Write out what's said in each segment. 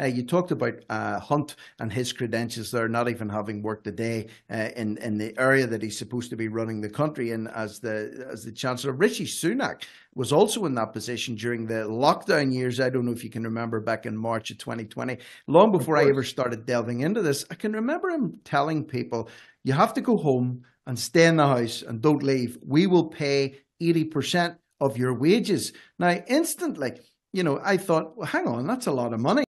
You talked about Hunt and his credentials there, not even having worked a day in the area that he's supposed to be running the country in as the Chancellor. Rishi Sunak was also in that position during the lockdown years. I don't know if you can remember back in March of 2020, long before I ever started delving into this. I can remember him telling people, you have to go home and stay in the house and don't leave. We will pay 80% of your wages. Now, instantly, I thought, well, hang on, that's a lot of money.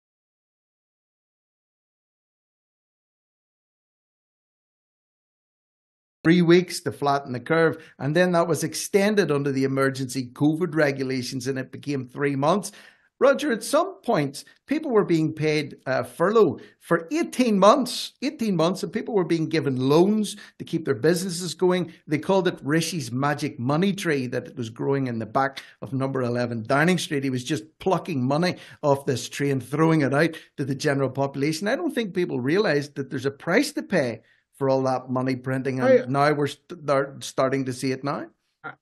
3 weeks to flatten the curve. And then that was extended under the emergency COVID regulations and it became 3 months. Roger, at some point, people were being paid furlough for 18 months, and people were being given loans to keep their businesses going. They called it Rishi's magic money tree, that it was growing in the back of number 11 Downing Street. He was just plucking money off this tree and throwing it out to the general population. I don't think people realized that there's a price to pay for all that money printing, and now we're starting to see it now.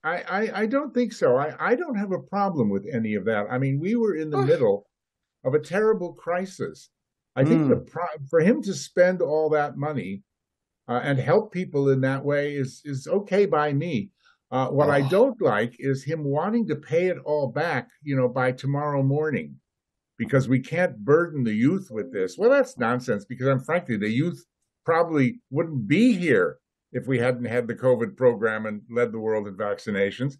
I don't think so. I don't have a problem with any of that. I mean, we were in the middle of a terrible crisis. I think for him to spend all that money and help people in that way is okay by me. What I don't like is him wanting to pay it all back, by tomorrow morning, because we can't burden the youth with this. Well, that's nonsense, because frankly, the youth probably wouldn't be here if we hadn't had the COVID program and led the world in vaccinations.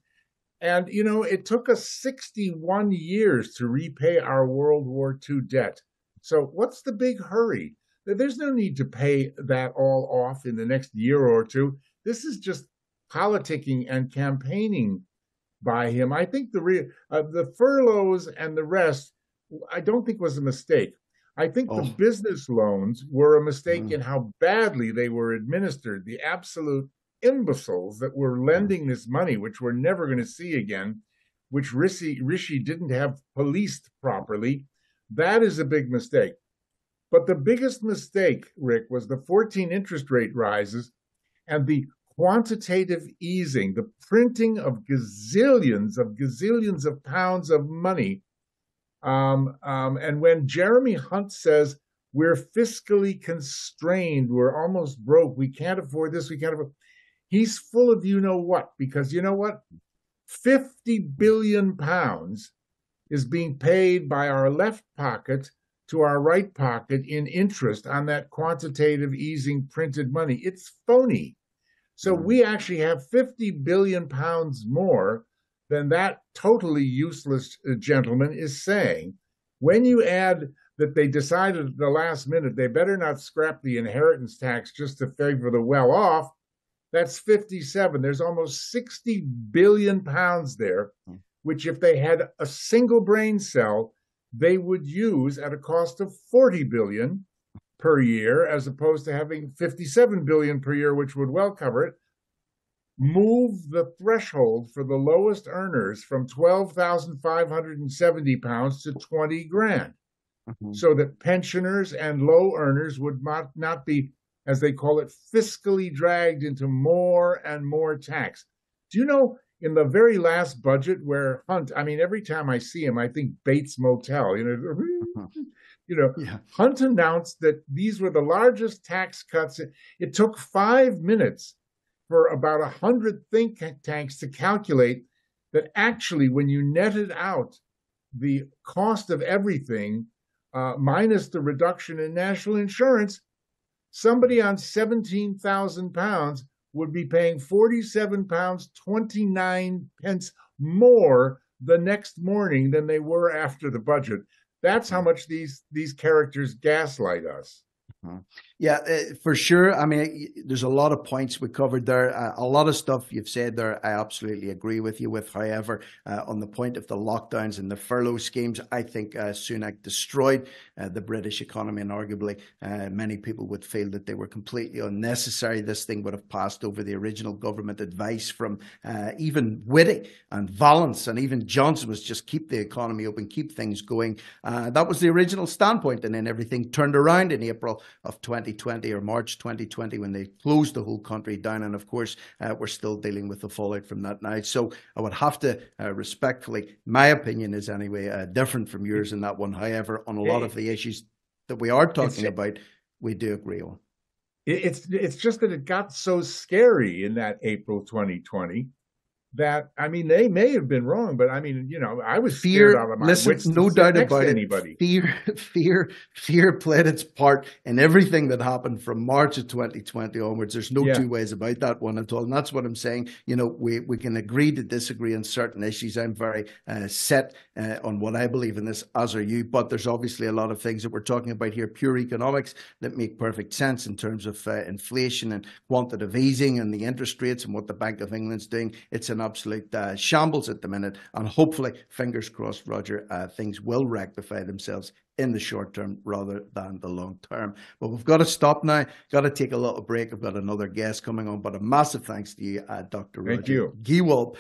And, it took us 61 years to repay our World War II debt. So what's the big hurry? There's no need to pay that all off in the next year or two. This is just politicking and campaigning by him. I think the furloughs and the rest, I don't think was a mistake. I think the business loans were a mistake in how badly they were administered. The absolute imbeciles that were lending this money, which we're never going to see again, which Rishi didn't have policed properly, that is a big mistake. But the biggest mistake, Rick, was the 14 interest rate rises and the quantitative easing, the printing of gazillions of pounds of money. And when Jeremy Hunt says we're fiscally constrained, we're almost broke, we can't afford this, we can't afford, he's full of you-know-what, because you know what? 50 billion pounds is being paid by our left pocket to our right pocket in interest on that quantitative easing printed money. It's phony. So we actually have 50 billion pounds more than that totally useless gentleman is saying. When you add that they decided at the last minute they better not scrap the inheritance tax just to favor the well-off, that's 57. There's almost 60 billion pounds there, which if they had a single brain cell, they would use at a cost of 40 billion per year, as opposed to having 57 billion per year, which would well cover it. Move the threshold for the lowest earners from 12,570 pounds to 20 grand, so that pensioners and low earners would not be, as they call it, fiscally dragged into more and more tax. Do you know, in the very last budget where Hunt, every time I see him, I think Bates Motel, Hunt announced that these were the largest tax cuts. It took 5 minutes for about 100 think tanks to calculate that actually, when you netted out the cost of everything, minus the reduction in national insurance, somebody on 17,000 pounds would be paying 47 pounds 29 pence more the next morning than they were after the budget. That's how much these characters gaslight us. Yeah, for sure. There's a lot of points we covered there. A lot of stuff you've said there, I absolutely agree with you with. However, on the point of the lockdowns and the furlough schemes, I think Sunak destroyed the British economy, and arguably many people would feel that they were completely unnecessary. This thing would have passed over the original government advice from even Whitty and Valence, and even Johnson was just keep the economy open, keep things going. That was the original standpoint, and then everything turned around in April of 2020 or March 2020 when they closed the whole country down. And of course, we're still dealing with the fallout from that now. So I would have to respectfully, my opinion is anyway, different from yours in that one. However, on a lot of the issues that we are talking about, we do agree on. It's just that it got so scary in that April 2020 that, I mean, they may have been wrong, but I mean, I was scared out of my wits to no sit doubt next about to it. anybody. Fear played its part in everything that happened from March of 2020 onwards. There's no two ways about that one at all. And that's what I'm saying. We can agree to disagree on certain issues. I'm very set on what I believe in this, as are you. But there's obviously a lot of things that we're talking about here, pure economics, that make perfect sense in terms of inflation and quantitative easing and the interest rates and what the Bank of England's doing. It's an absolute shambles at the minute, and hopefully, fingers crossed, Roger, things will rectify themselves in the short term rather than the long term. But we've got to stop now, got to take a little break. I've got another guest coming on, but a massive thanks to you, Dr. Roger Thank you. Giewoldt,